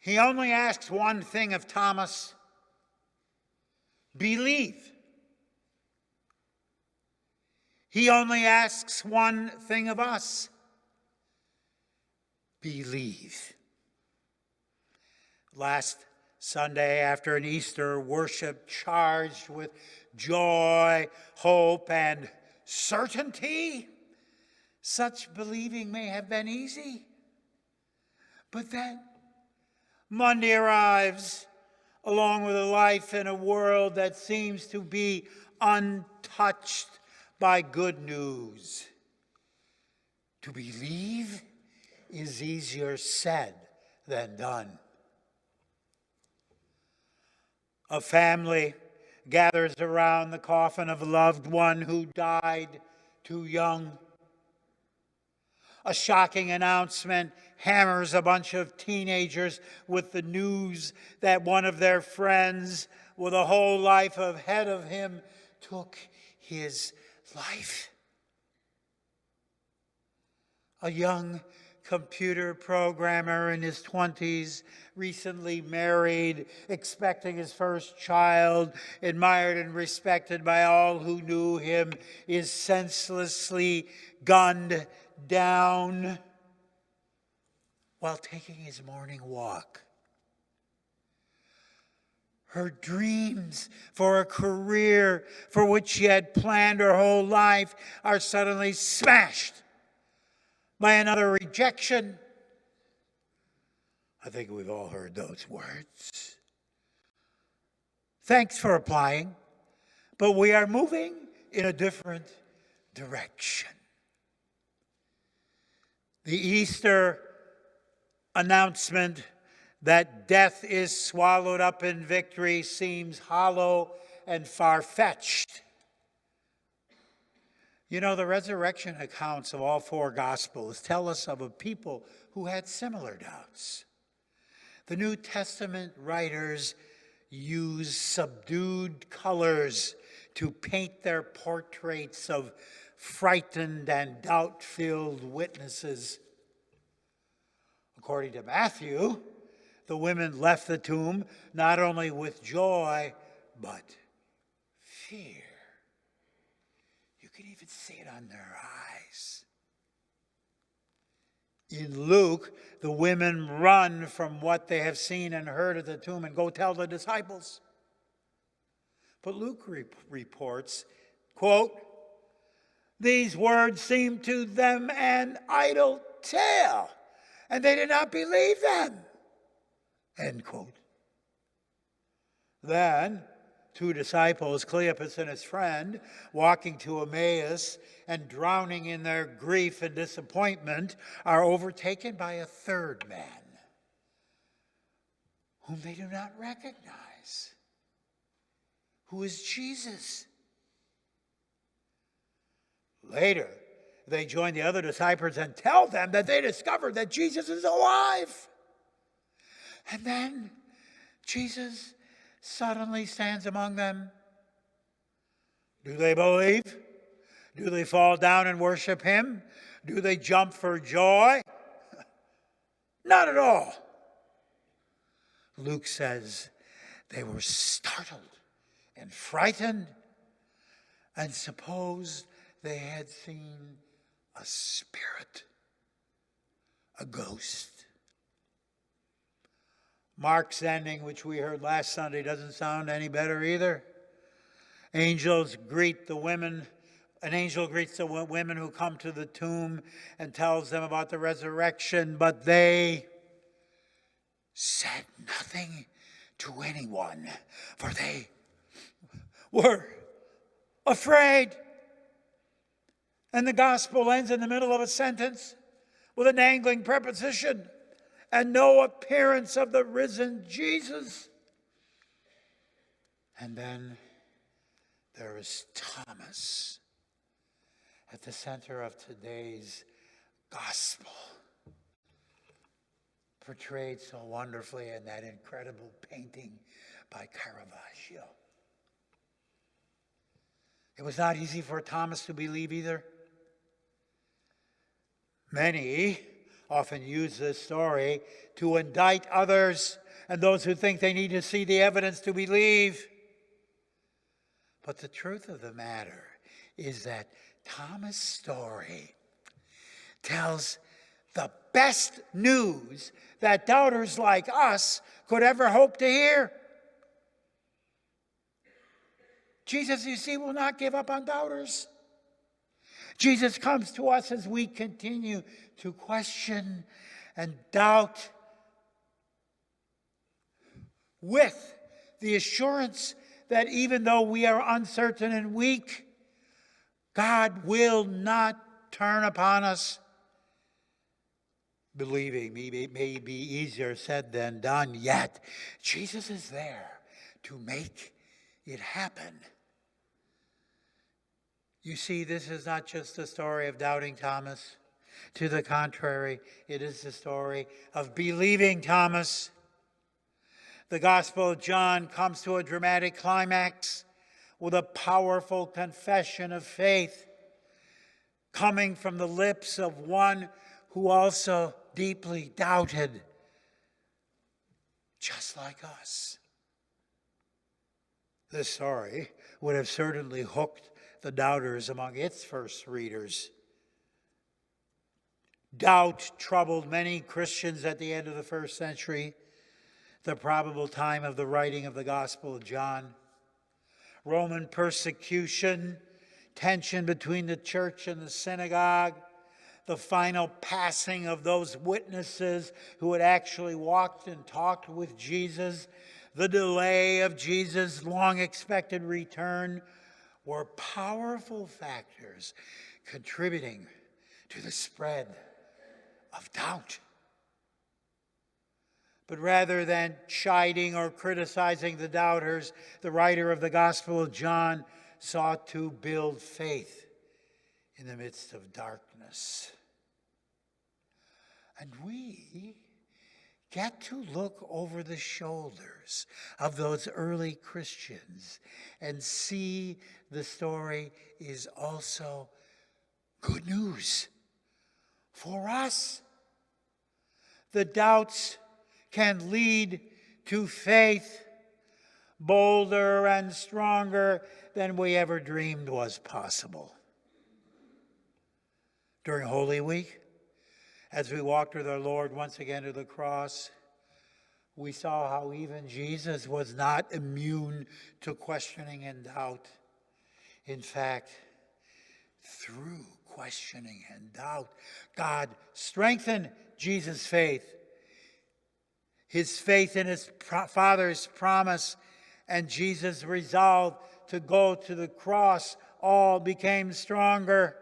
He only asks one thing of Thomas: believe. He only asks one thing of us: believe. Last Sunday, after an Easter worship charged with joy, hope, and certainty, such believing may have been easy. But then Monday arrives, along with a life in a world that seems to be untouched by good news. To believe is easier said than done. A family gathers around the coffin of a loved one who died too young. A shocking announcement hammers a bunch of teenagers with the news that one of their friends, with a whole life ahead of him, took his life. A young computer programmer in his 20s, recently married, expecting his first child, admired and respected by all who knew him, is senselessly gunned down while taking his morning walk. Her dreams for a career for which she had planned her whole life are suddenly smashed by another rejection. I think we've all heard those words. Thanks for applying, but we are moving in a different direction. The Easter announcement that death is swallowed up in victory seems hollow and far-fetched. You know, the resurrection accounts of all four Gospels tell us of a people who had similar doubts. The New Testament writers use subdued colors to paint their portraits of frightened and doubt-filled witnesses. According to Matthew, the women left the tomb not only with joy, but fear. You can even see it on their eyes. In Luke, the women run from what they have seen and heard at the tomb and go tell the disciples. But Luke reports, quote, "These words seemed to them an idle tale, and they did not believe them," end quote. Then, two disciples, Cleopas and his friend, walking to Emmaus and drowning in their grief and disappointment, are overtaken by a third man whom they do not recognize, who is Jesus. Later, they join the other disciples and tell them that they discovered that Jesus is alive. And then Jesus suddenly stands among them. Do they believe? Do they fall down and worship him? Do they jump for joy? Not at all. Luke says they were startled and frightened and supposed they had seen a spirit, a ghost. Mark's ending, which we heard last Sunday, doesn't sound any better either. An angel greets the women who come to the tomb and tells them about the resurrection, but they said nothing to anyone, for they were afraid. And the gospel ends in the middle of a sentence with an angling preposition: "and no appearance of the risen Jesus." And then there is Thomas at the center of today's gospel, portrayed so wonderfully in that incredible painting by Caravaggio. It was not easy for Thomas to believe either. Many often use this story to indict others and those who think they need to see the evidence to believe. But the truth of the matter is that Thomas' story tells the best news that doubters like us could ever hope to hear. Jesus, you see, will not give up on doubters. Jesus comes to us as we continue to question and doubt with the assurance that even though we are uncertain and weak, God will not turn upon us. Believing may be easier said than done, yet Jesus is there to make it happen. You see, this is not just the story of doubting Thomas. To the contrary, it is the story of believing Thomas. The Gospel of John comes to a dramatic climax with a powerful confession of faith coming from the lips of one who also deeply doubted, just like us. This story would have certainly hooked the doubters among its first readers. Doubt troubled many Christians at the end of the first century, the probable time of the writing of the Gospel of John. Roman persecution, tension between the church and the synagogue, the final passing of those witnesses who had actually walked and talked with Jesus, the delay of Jesus' long-expected return were powerful factors contributing to the spread of doubt. But rather than chiding or criticizing the doubters, the writer of the Gospel of John sought to build faith in the midst of darkness. And we get to look over the shoulders of those early Christians and see the story is also good news for us. The doubts can lead to faith bolder and stronger than we ever dreamed was possible. During Holy Week, as we walked with our Lord once again to the cross, we saw how even Jesus was not immune to questioning and doubt. In fact, through questioning and doubt, God strengthened Jesus' faith. His faith in his Father's promise and Jesus' resolve to go to the cross all became stronger.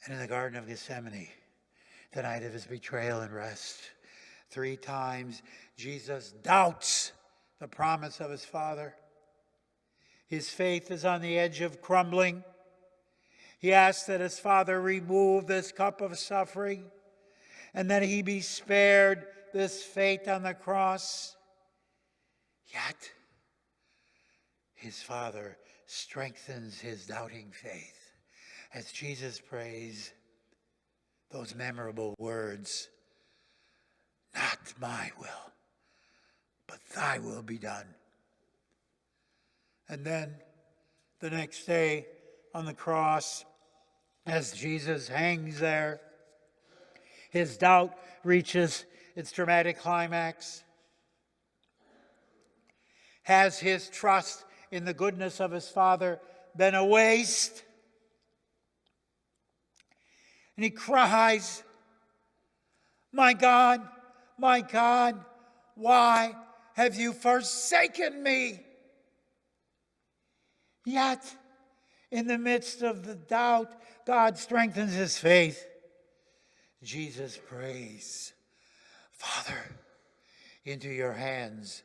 And in the Garden of Gethsemane, the night of his betrayal and rest, 3 times Jesus doubts the promise of his Father. His faith is on the edge of crumbling. He asks that his Father remove this cup of suffering and that he be spared this fate on the cross. Yet, his Father strengthens his doubting faith as Jesus prays those memorable words, "Not my will, but thy will be done." And then the next day on the cross, as Jesus hangs there, his doubt reaches its dramatic climax. Has his trust in the goodness of his Father been a waste? And he cries, my God, why have you forsaken me?" Yet, in the midst of the doubt, God strengthens his faith. Jesus prays, "Father, into your hands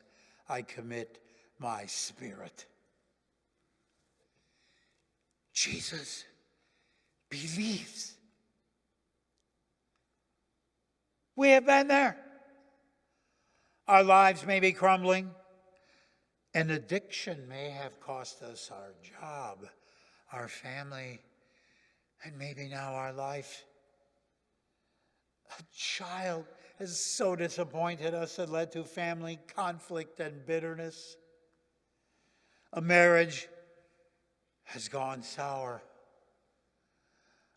I commit my spirit." Jesus believes. We have been there. Our lives may be crumbling. An addiction may have cost us our job, our family, and maybe now our life. A child has so disappointed us and led to family conflict and bitterness. A marriage has gone sour.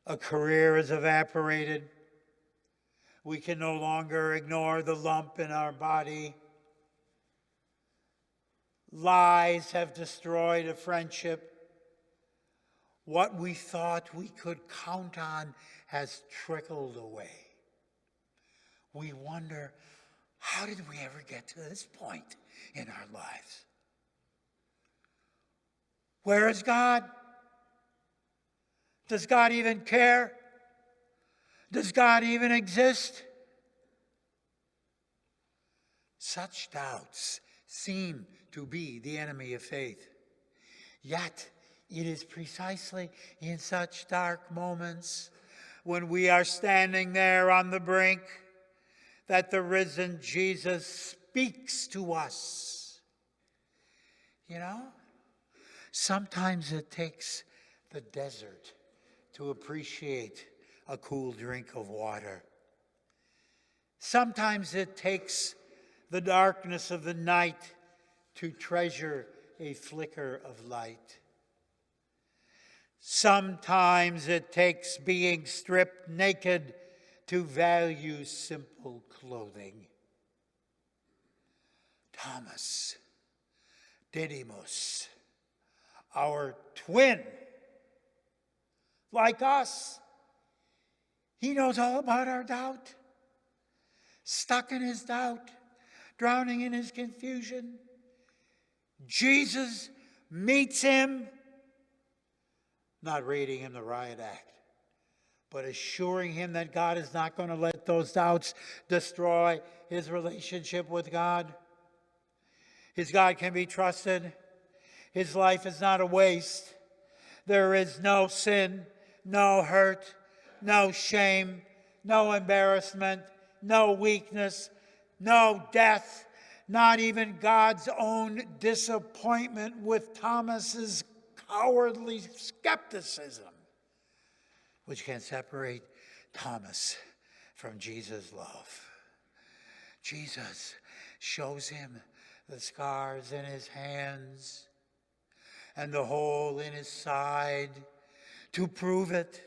A career has evaporated. We can no longer ignore the lump in our body. Lies have destroyed a friendship. What we thought we could count on has trickled away. We wonder, how did we ever get to this point in our lives? Where is God? Does God even care? Does God even exist? Such doubts seem to be the enemy of faith. Yet, it is precisely in such dark moments when we are standing there on the brink that the risen Jesus speaks to us. You know, sometimes it takes the desert to appreciate a cool drink of water. Sometimes it takes the darkness of the night to treasure a flicker of light. Sometimes it takes being stripped naked to value simple clothing. Thomas, Didymus, our twin, like us, he knows all about our doubt, stuck in his doubt, drowning in his confusion. Jesus meets him, not reading him the riot act, but assuring him that God is not going to let those doubts destroy his relationship with God. His God can be trusted. His life is not a waste. There is no sin, no hurt, no shame, no embarrassment, no weakness, no death, not even God's own disappointment with Thomas's cowardly skepticism, which can separate Thomas from Jesus' love. Jesus shows him the scars in his hands and the hole in his side to prove it.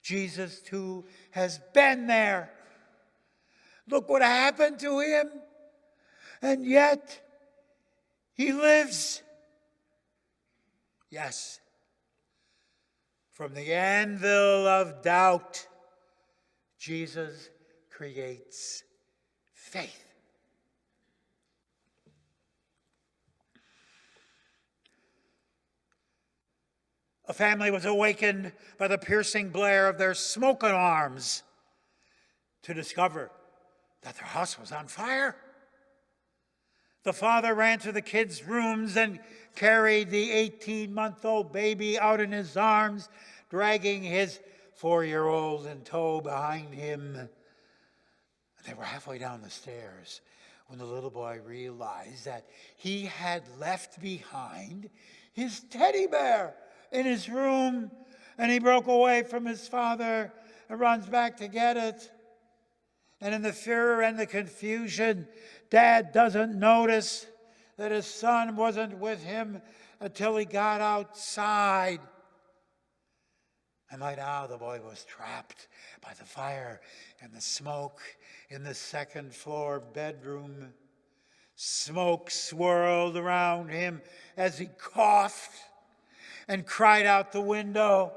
Jesus, too, has been there. Look what happened to him, and yet he lives. Yes, from the anvil of doubt, Jesus creates faith. A family was awakened by the piercing blare of their smoking arms to discover that their house was on fire. The father ran to the kids' rooms and carried the 18-month-old baby out in his arms, dragging his 4-year-old in tow behind him. They were halfway down the stairs when the little boy realized that he had left behind his teddy bear in his room, and he broke away from his father and runs back to get it. And in the fear and the confusion, Dad doesn't notice that his son wasn't with him until he got outside. And by now the boy was trapped by the fire and the smoke in the second-floor bedroom. Smoke swirled around him as he coughed and cried out the window,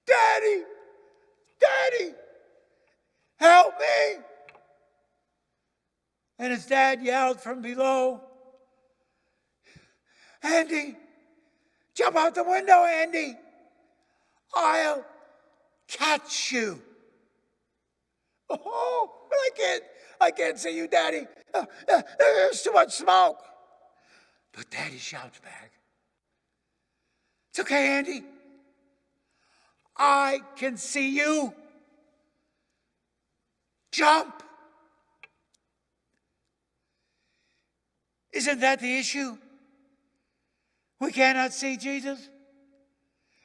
"Daddy! Daddy! Help me!" And his dad yelled from below, "Andy! Jump out the window, Andy! I'll catch you!" "Oh, but I can't see you, Daddy. There's too much smoke." But Daddy shouts back, "It's okay, Andy. I can see you. Jump." Isn't that the issue? We cannot see Jesus.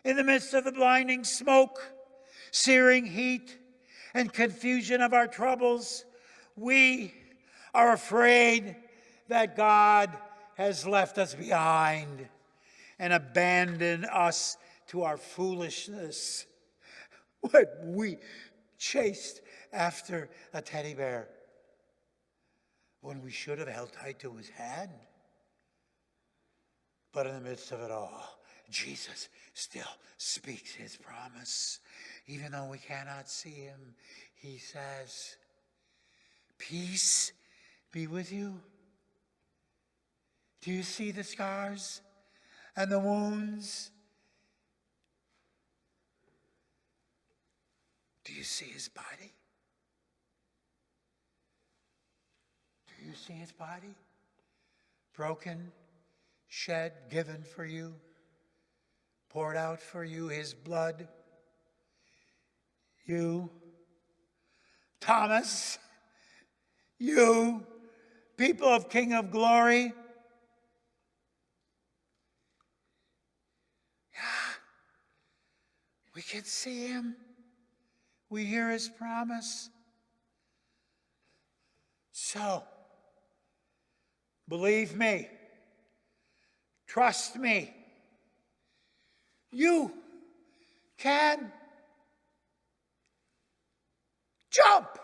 In the midst of the blinding smoke, searing heat, and confusion of our troubles, we are afraid that God has left us behind and abandoned us to our foolishness. What we chased after a teddy bear when we should have held tight to his hand. But in the midst of it all, Jesus still speaks his promise. Even though we cannot see him, he says, "Peace be with you." Do you see the scars and the wounds? Do you see his body? Do you see his body? Broken, shed, given for you, poured out for you, his blood. You, Thomas, you, people of King of Glory. Yeah, we can see him. We hear his promise. So, believe me, trust me, you can jump.